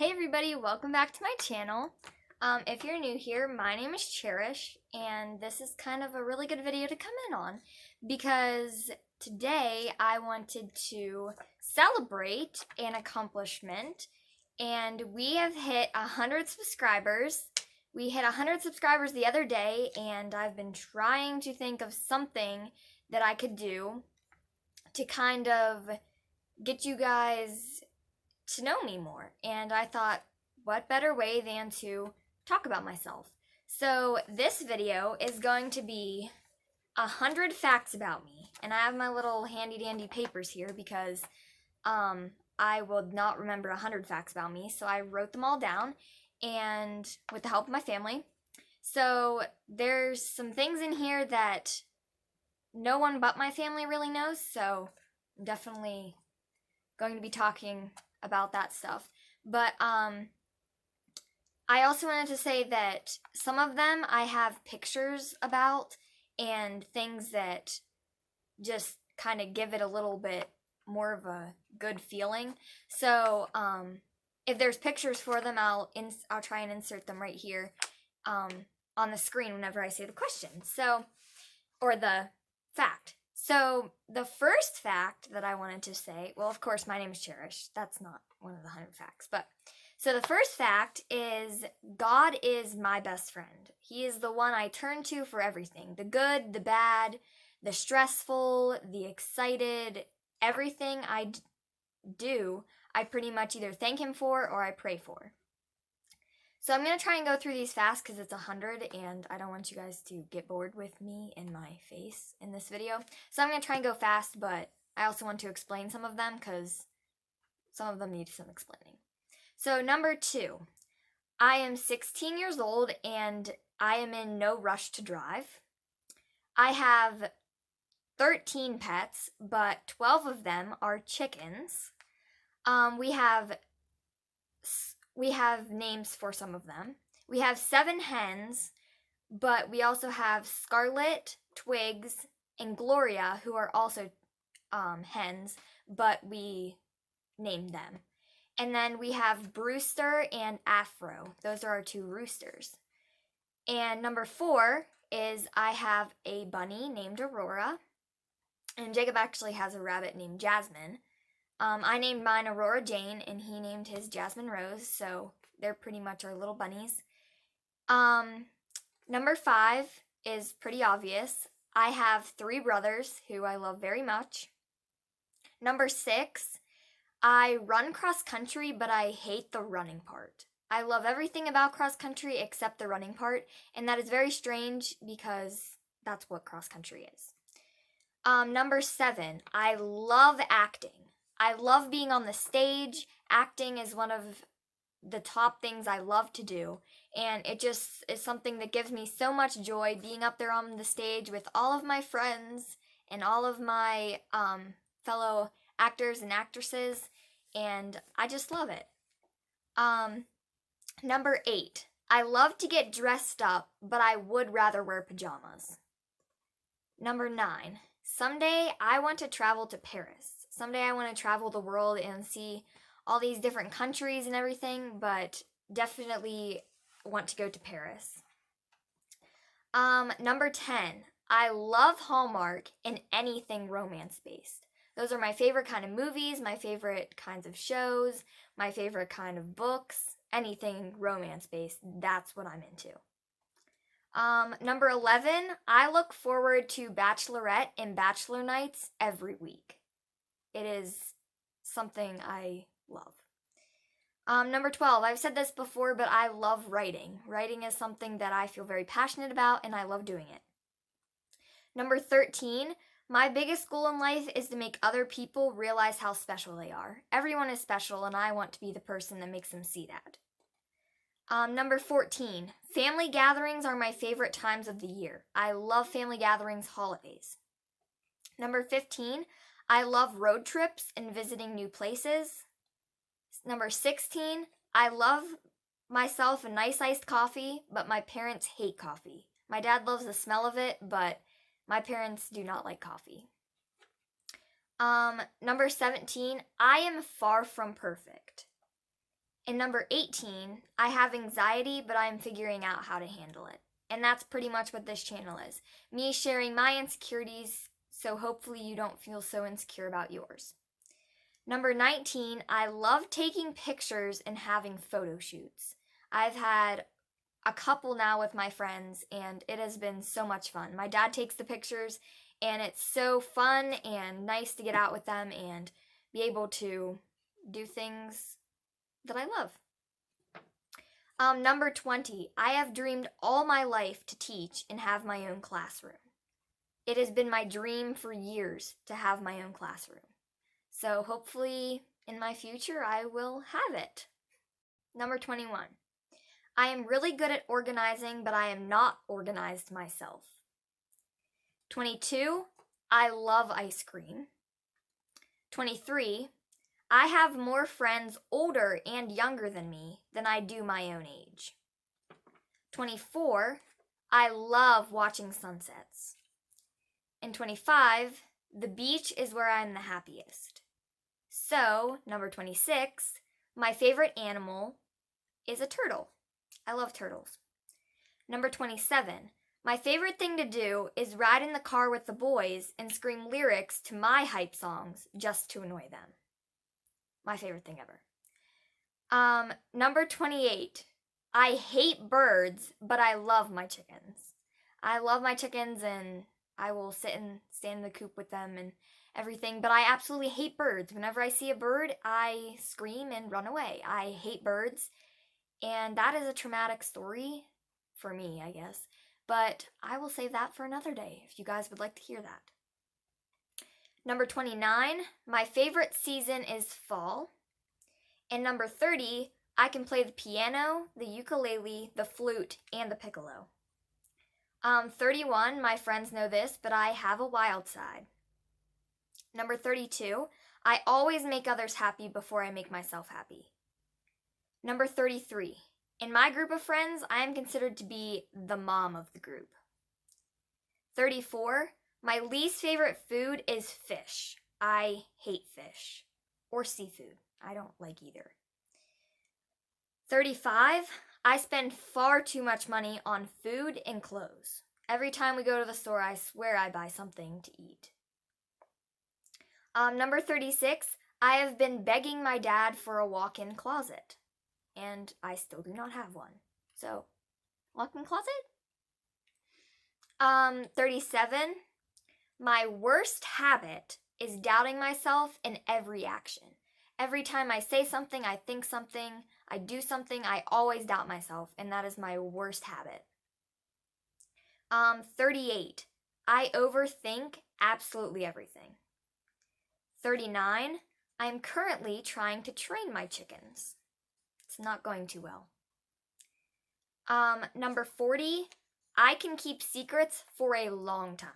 Hey everybody, welcome back to my channel. If you're new here, my name is Cherish, and this is kind of a really good video to come in on because today I wanted to celebrate an accomplishment, and we have hit 100 subscribers. We hit 100 subscribers the other day, and I've been trying to think of something that I could do to kind of get you guys to know me more. And I thought, what better way than to talk about myself? So this video is going to be 100 facts about me. And I have my little handy dandy papers here because I will not remember 100 facts about me. So I wrote them all down and with the help of my family. So there's some things in here that no one but my family really knows. So I'm definitely going to be talking about that stuff. But I also wanted to say that some of them I have pictures about and things that just kind of give it a little bit more of a good feeling. So if there's pictures for them, I'll try and insert them right here on the screen whenever I say the question. So, or the fact. So the first fact that I wanted to say, well, of course, my name is Cherish. That's not one of the 100 facts, but so the first fact is God is my best friend. He is the one I turn to for everything. The good, the bad, the stressful, the excited, everything I do, I pretty much either thank him for or I pray for. So I'm going to try and go through these fast because it's 100 and I don't want you guys to get bored with me and my face in this video. So I'm going to try and go fast, but I also want to explain some of them because some of them need some explaining. So number 2, I am 16 years old and I am in no rush to drive. I have 13 pets, but 12 of them are chickens. We have names for some of them. We have 7 hens, but we also have Scarlet, Twigs, and Gloria, who are also hens, but we named them. And then we have Brewster and Afro. Those are our 2 roosters. And number 4 is I have a bunny named Aurora, and Jacob actually has a rabbit named Jasmine. I named mine Aurora Jane, and he named his Jasmine Rose, so they're pretty much our little bunnies. Number 5 is pretty obvious. I have 3 brothers who I love very much. Number 6, I run cross country, but I hate the running part. I love everything about cross country except the running part, and that is very strange because that's what cross country is. Number 7, I love acting. I love being on the stage. Acting is one of the top things I love to do, and it just is something that gives me so much joy, being up there on the stage with all of my friends and all of my fellow actors and actresses, and I just love it. Number 8, I love to get dressed up, but I would rather wear pajamas. Number 9, someday I want to travel to Paris. Someday I want to travel the world and see all these different countries and everything, but definitely want to go to Paris. Number 10, I love Hallmark and anything romance-based. Those are my favorite kind of movies, my favorite kinds of shows, my favorite kind of books, anything romance-based, that's what I'm into. Number 11, I look forward to Bachelorette and Bachelor nights every week. It is something I love. Number 12, I've said this before, but I love writing. Writing is something that I feel very passionate about, and I love doing it. Number 13, my biggest goal in life is to make other people realize how special they are. Everyone is special, and I want to be the person that makes them see that. Number 14, family gatherings are my favorite times of the year. I love family gatherings, holidays. Number 15, I love road trips and visiting new places. Number 16, I love myself a nice iced coffee, but my parents hate coffee. My dad loves the smell of it, but my parents do not like coffee. Number 17, I am far from perfect. And number 18, I have anxiety, but I'm figuring out how to handle it. And that's pretty much what this channel is. Me sharing my insecurities, so hopefully you don't feel so insecure about yours. Number 19, I love taking pictures and having photo shoots. I've had a couple now with my friends, and it has been so much fun. My dad takes the pictures, and it's so fun and nice to get out with them and be able to do things that I love. Number 20, I have dreamed all my life to teach and have my own classroom. It has been my dream for years to have my own classroom. So hopefully in my future I will have it. Number 21, I am really good at organizing, but I am not organized myself. 22, I love ice cream. 23, I have more friends older and younger than me than I do my own age. 24, I love watching sunsets. And 25, the beach is where I'm the happiest. So, number 26, my favorite animal is a turtle. I love turtles. Number 27, my favorite thing to do is ride in the car with the boys and scream lyrics to my hype songs just to annoy them. My favorite thing ever. Number 28, I hate birds, but I love my chickens. I love my chickens, and I will sit and stand in the coop with them and everything, but I absolutely hate birds. Whenever I see a bird, I scream and run away. I hate birds, and that is a traumatic story for me, I guess. But I will save that for another day if you guys would like to hear that. Number 29, my favorite season is fall. And number 30, I can play the piano, the ukulele, the flute, and the piccolo. 31, my friends know this, but I have a wild side. Number 32, I always make others happy before I make myself happy. Number 33, in my group of friends, I am considered to be the mom of the group. 34, my least favorite food is fish. I hate fish. Or seafood. I don't like either. 35, I spend far too much money on food and clothes. Every time we go to the store, I swear I buy something to eat. Number 36, I have been begging my dad for a walk-in closet, and I still do not have one. So, walk-in closet? 37, my worst habit is doubting myself in every action. Every time I say something, I think something, I do something, I always doubt myself, and that is my worst habit. 38, I overthink absolutely everything. 39, I'm currently trying to train my chickens. It's not going too well. Number 40, I can keep secrets for a long time.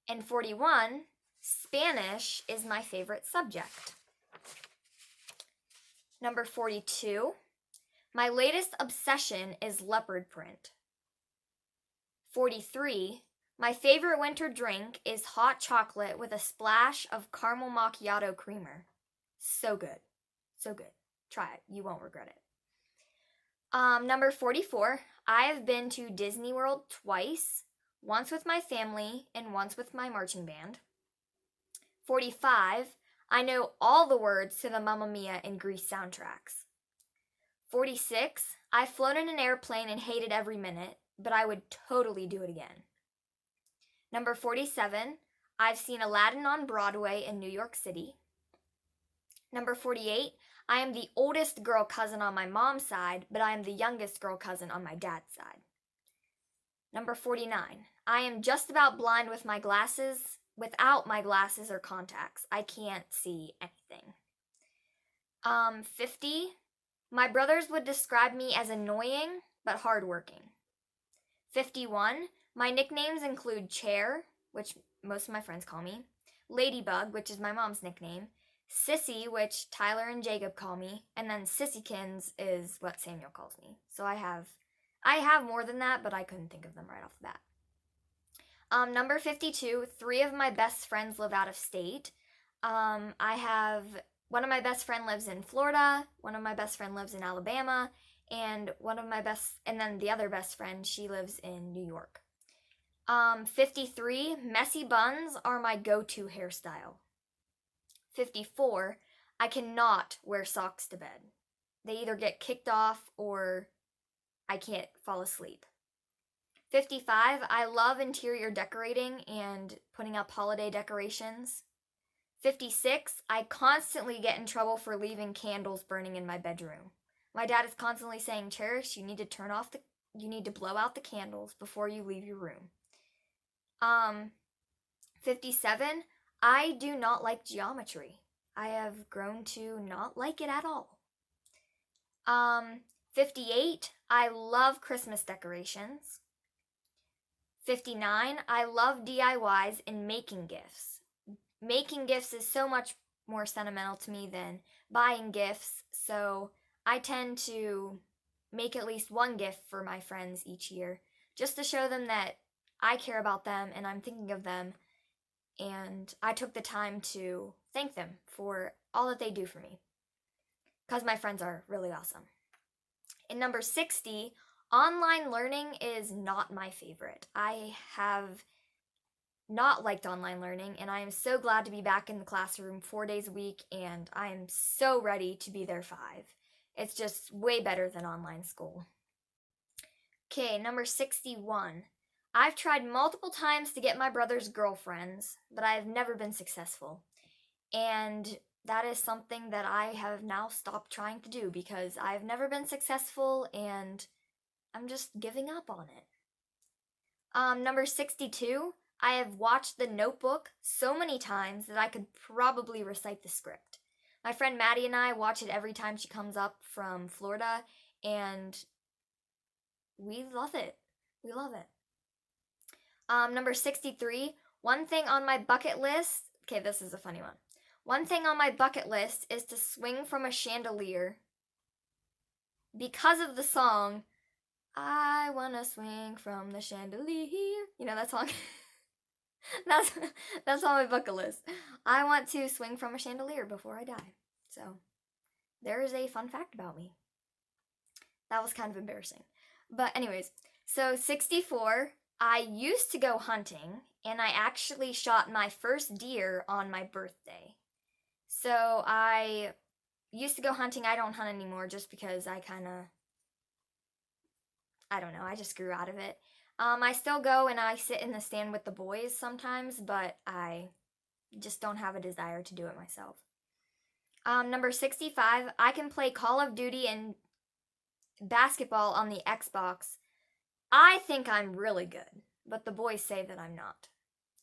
And 41, Spanish is my favorite subject. Number 42, my latest obsession is leopard print. 43, my favorite winter drink is hot chocolate with a splash of caramel macchiato creamer. So good. So good. Try it. You won't regret it. Number 44, I have been to Disney World twice, once with my family and once with my marching band. 45, I know all the words to the Mamma Mia and Grease soundtracks. 46, I've flown in an airplane and hated every minute, but I would totally do it again. Number 47, I've seen Aladdin on Broadway in New York City. Number 48, I am the oldest girl cousin on my mom's side, but I am the youngest girl cousin on my dad's side. Number 49, I am just about blind with my glasses. Without my glasses or contacts, I can't see anything. 50, my brothers would describe me as annoying, but hardworking. 51, my nicknames include Chair, which most of my friends call me, Ladybug, which is my mom's nickname, Sissy, which Tyler and Jacob call me, and then Sissykins is what Samuel calls me. So I have more than that, but I couldn't think of them right off the bat. Number 52, 3 of my best friends live out of state. I have one of my best friend lives in Florida, one of my best friend lives in Alabama, and then the other best friend, she lives in New York. 53, messy buns are my go-to hairstyle. 54, I cannot wear socks to bed. They either get kicked off or I can't fall asleep. 55, I love interior decorating and putting up holiday decorations. 56, I constantly get in trouble for leaving candles burning in my bedroom. My dad is constantly saying, Cherish, you need to blow out the candles before you leave your room. 57, I do not like geometry. I have grown to not like it at all. 58, I love Christmas decorations. 59, I love DIYs and making gifts. Making gifts is so much more sentimental to me than buying gifts, so I tend to make at least one gift for my friends each year, just to show them that I care about them and I'm thinking of them, and I took the time to thank them for all that they do for me, because my friends are really awesome. In number 60, online learning is not my favorite. I have not liked online learning, and I am so glad to be back in the classroom 4 days a week, and I am so ready to be there 5. It's just way better than online school. Okay, number 61. I've tried multiple times to get my brother's girlfriends, but I have never been successful. And that is something that I have now stopped trying to do because I've never been successful and I'm just giving up on it. Number 62. I have watched The Notebook so many times that I could probably recite the script. My friend Maddie and I watch it every time she comes up from Florida, and we love it. We love it. Number 63, one thing on my bucket list. Okay, this is a funny one. One thing on my bucket list is to swing from a chandelier because of the song, I wanna swing from the chandelier. You know that song? That's on my bucket list. I want to swing from a chandelier before I die. So there is a fun fact about me. That was kind of embarrassing. But anyways, so 64, I used to go hunting, and I actually shot my first deer on my birthday. So I used to go hunting. I don't hunt anymore just because I don't know, I just grew out of it. I still go and I sit in the stand with the boys sometimes, but I just don't have a desire to do it myself. Number 65, I can play Call of Duty and basketball on the Xbox. I think I'm really good, but the boys say that I'm not.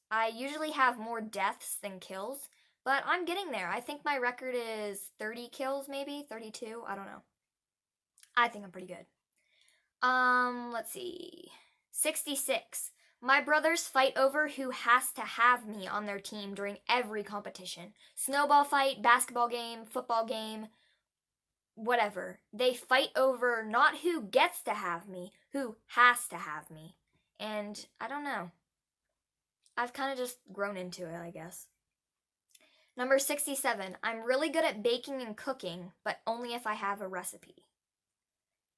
I usually have more deaths than kills, but I'm getting there. I think my record is 30 kills, maybe 32. I don't know. I think I'm pretty good. Let's see. 66. My brothers fight over who has to have me on their team during every competition. Snowball fight, basketball game, football game, whatever. They fight over not who gets to have me, who has to have me. And I don't know. I've kind of just grown into it, I guess. Number 67. I'm really good at baking and cooking, but only if I have a recipe.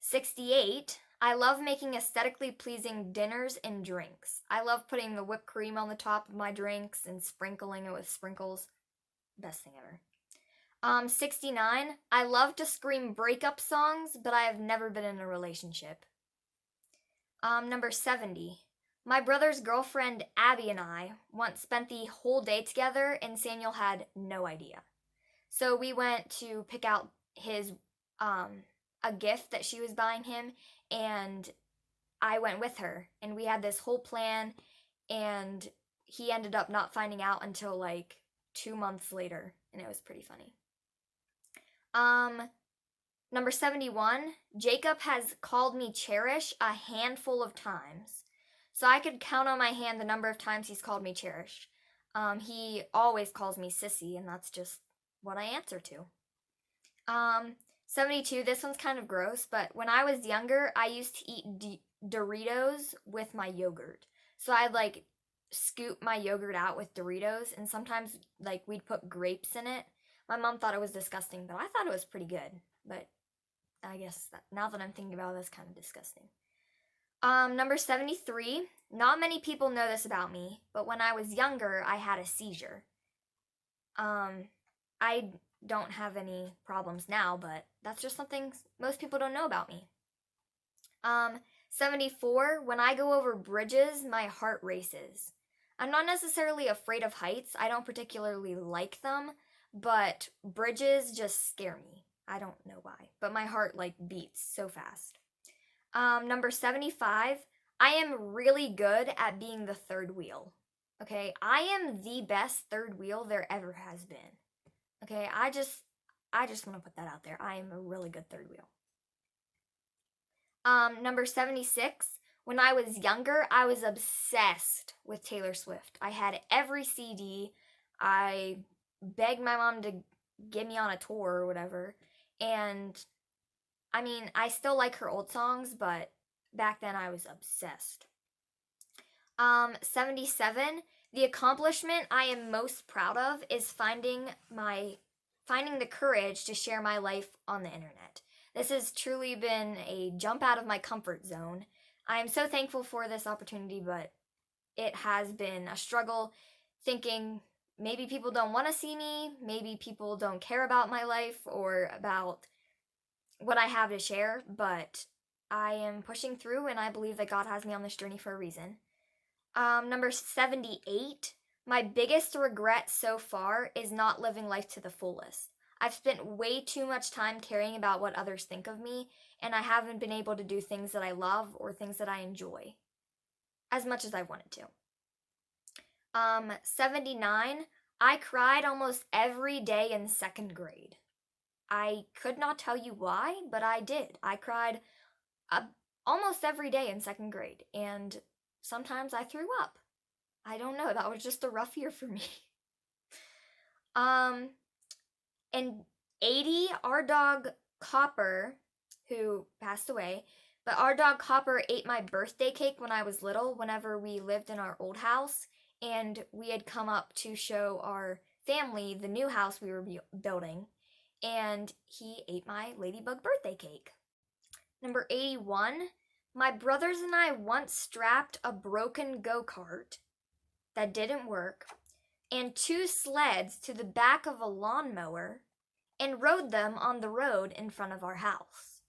68. I love making aesthetically pleasing dinners and drinks. I love putting the whipped cream on the top of my drinks and sprinkling it with sprinkles. Best thing ever. 69. I love to scream breakup songs, but I have never been in a relationship. Number 70. My brother's girlfriend Abby and I once spent the whole day together, and Samuel had no idea. So we went to pick out his a gift that she was buying him, and I went with her, and we had this whole plan, and he ended up not finding out until like 2 months later, and it was pretty funny. Number 71, Jacob has called me Cherish a handful of times. So I could count on my hand the number of times he's called me Cherish. He always calls me Sissy, and that's just what I answer to. 72, this one's kind of gross, but when I was younger, I used to eat Doritos with my yogurt. So I'd like scoop my yogurt out with Doritos, and sometimes like we'd put grapes in it. My mom thought it was disgusting, but I thought it was pretty good. But I guess now that I'm thinking about it, that's kind of disgusting. Number 73. Not many people know this about me, but when I was younger, I had a seizure. I don't have any problems now, but that's just something most people don't know about me. 74. When I go over bridges, my heart races. I'm not necessarily afraid of heights. I don't particularly like them, but bridges just scare me. I don't know why, but my heart like beats so fast. Number 75. I am really good at being the third wheel. Okay, I am the best third wheel there ever has been. Okay, I just want to put that out there. I am a really good third wheel. Number 76. When I was younger, I was obsessed with Taylor Swift. I had every CD. I begged my mom to get me on a tour or whatever. And I mean, I still like her old songs, but back then I was obsessed. 77. The accomplishment I am most proud of is finding the courage to share my life on the internet. This has truly been a jump out of my comfort zone. I am so thankful for this opportunity, but it has been a struggle thinking maybe people don't want to see me, maybe people don't care about my life or about what I have to share, but I am pushing through and I believe that God has me on this journey for a reason. Number 78. My biggest regret so far is not living life to the fullest. I've spent way too much time caring about what others think of me, and I haven't been able to do things that I love or things that I enjoy as much as I wanted to. 79. I cried almost every day in second grade. I could not tell you why, but I did. I cried almost every day in second grade, and sometimes I threw up. I don't know, that was just a rough year for me. In 80, our dog Copper, who passed away, but our dog Copper ate my birthday cake when I was little, whenever we lived in our old house, and we had come up to show our family the new house we were building, and he ate my ladybug birthday cake. Number 81, my brothers and I once strapped a broken go-kart that didn't work and 2 sleds to the back of a lawnmower and rode them on the road in front of our house.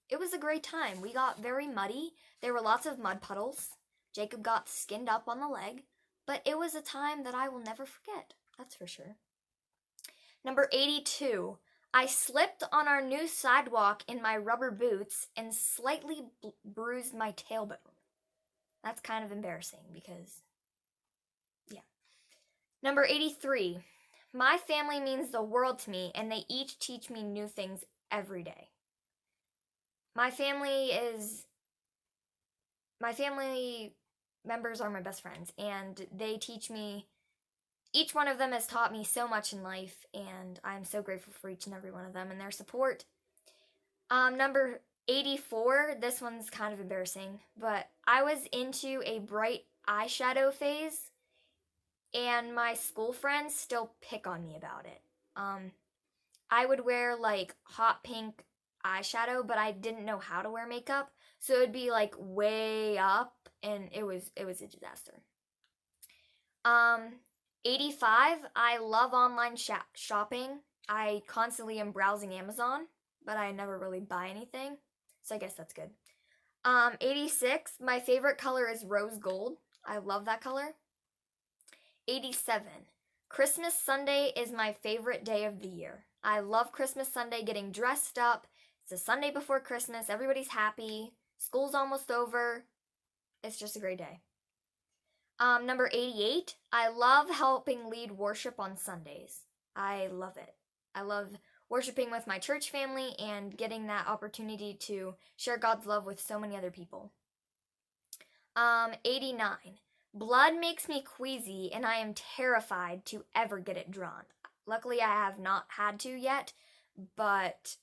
It was a great time. We got very muddy. There were lots of mud puddles. Jacob got skinned up on the leg, but it was a time that I will never forget. That's for sure. Number 82. I slipped on our new sidewalk in my rubber boots and slightly bruised my tailbone. That's kind of embarrassing because, yeah. Number 83. My family means the world to me, and they each teach me new things every day. My family members are my best friends, and they teach me. Each one of them has taught me so much in life, and I'm so grateful for each and every one of them and their support. Number 84, this one's kind of embarrassing, but I was into a bright eyeshadow phase, and my school friends still pick on me about it. I would wear like hot pink eyeshadow, but I didn't know how to wear makeup, so it would be like way up, and it was a disaster. 85, I love online shopping. I constantly am browsing Amazon, but I never really buy anything, so I guess that's good. 86, my favorite color is rose gold. I love that color. 87, Christmas Sunday is my favorite day of the year. I love Christmas Sunday, getting dressed up. It's the Sunday before Christmas. Everybody's happy. School's almost over. It's just a great day. Number 88, I love helping lead worship on Sundays. I love it. I love worshiping with my church family and getting that opportunity to share God's love with so many other people. 89, blood makes me queasy and I am terrified to ever get it drawn. Luckily, I have not had to yet, but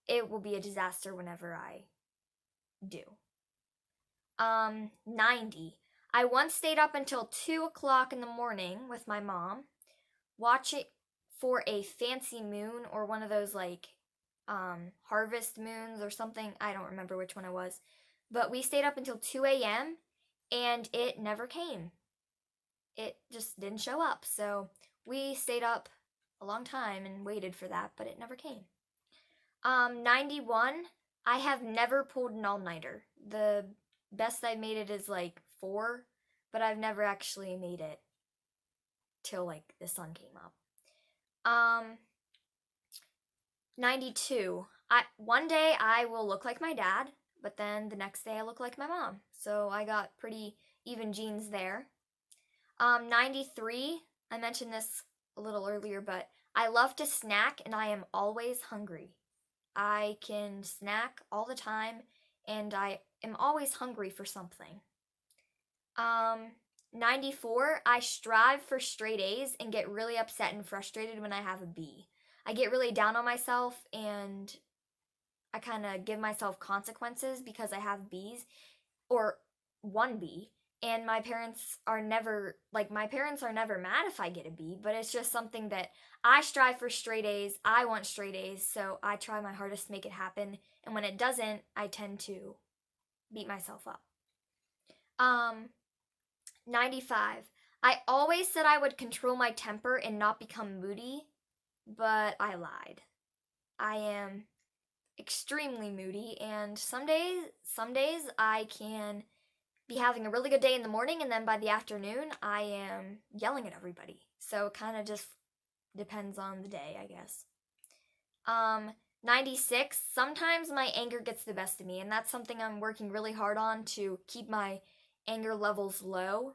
it will be a disaster whenever I do. 90, I once stayed up until 2 o'clock in the morning with my mom, for a fancy moon or one of those like harvest moons or something. I don't remember which one it was. But we stayed up until 2 a.m. and it never came. It just didn't show up. So we stayed up a long time and waited for that, but it never came. 91, I have never pulled an all-nighter. The best I made it is like 4, but I've never actually made it till like the sun came up. 92, one day I will look like my dad, but then the next day I look like my mom. So I got pretty even genes there. 93, I mentioned this a little earlier, but I love to snack and I am always hungry. I can snack all the time and I am always hungry for something. 94, I strive for straight A's and get really upset and frustrated when I have a B. I get really down on myself and I kind of give myself consequences because I have B's or one B. And my parents are never mad if I get a B, but it's just something that I strive for straight A's. I want straight A's, so I try my hardest to make it happen. And when it doesn't, I tend to beat myself up. 95. I always said I would control my temper and not become moody, but I lied. I am extremely moody, and some days I can be having a really good day in the morning, and then by the afternoon I am yelling at everybody. So it kind of just depends on the day, I guess. 96, sometimes my anger gets the best of me, and that's something I'm working really hard on to keep my anger levels low.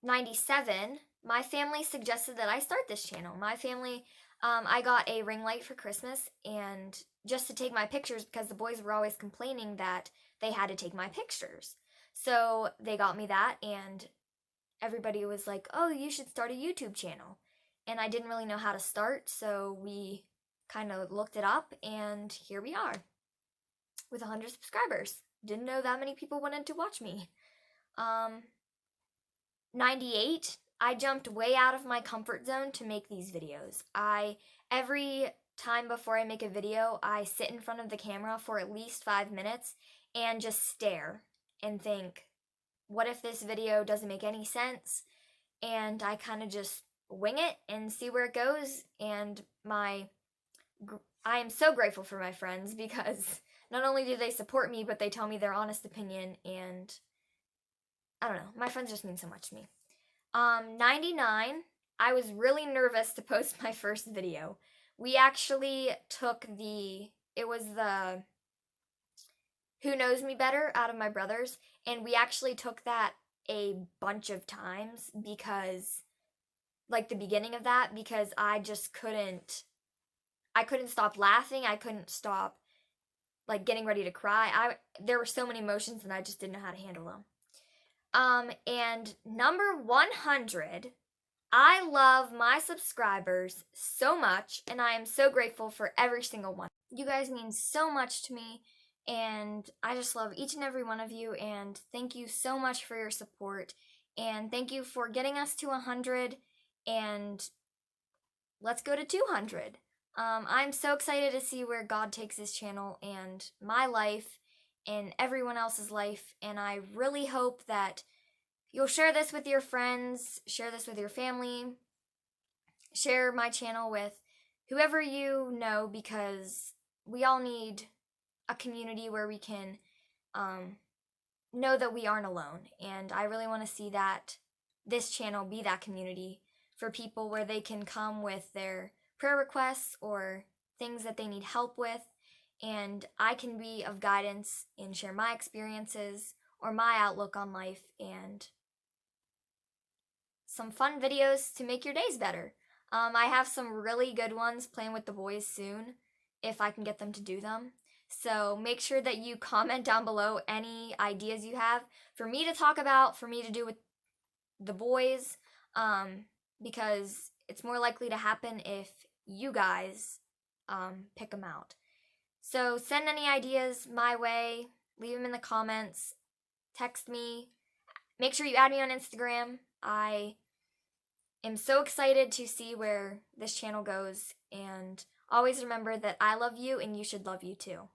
97, my family suggested that I start this channel. My family, I got a ring light for Christmas, and just to take my pictures because the boys were always complaining that they had to take my pictures. So they got me that, and everybody was like, oh, you should start a YouTube channel. And I didn't really know how to start, so we kind of looked it up, and here we are with 100 subscribers. Didn't know that many people wanted to watch me. 98, I jumped way out of my comfort zone to make these videos. Every time before I make a video, I sit in front of the camera for at least 5 minutes and just stare and think, what if this video doesn't make any sense? And I kind of just wing it and see where it goes. And I am so grateful for my friends because not only do they support me, but they tell me their honest opinion, and I don't know, my friends just mean so much to me. 99, I was really nervous to post my first video. We actually took it was the Who Knows Me Better out of my brothers, and we actually took that a bunch of times because, like the beginning of that, because I couldn't stop laughing, I couldn't stop like getting ready to cry. There were so many emotions and I just didn't know how to handle them. And number 100, I love my subscribers so much, and I am so grateful for every single one. You guys mean so much to me, and I just love each and every one of you, and thank you so much for your support, and thank you for getting us to 100, and let's go to 200. I'm so excited to see where God takes this channel and my life and everyone else's life, and I really hope that you'll share this with your friends, share this with your family, share my channel with whoever you know, because we all need a community where we can know that we aren't alone, and I really want to see that this channel be that community for people where they can come with their prayer requests or things that they need help with, and I can be of guidance and share my experiences or my outlook on life and some fun videos to make your days better. I have some really good ones planned with the boys soon, if I can get them to do them. So make sure that you comment down below any ideas you have for me to talk about, for me to do with the boys, because it's more likely to happen if you guys pick them out. So send any ideas my way, leave them in the comments, text me, make sure you add me on Instagram, I am so excited to see where this channel goes, and always remember that I love you and you should love you too.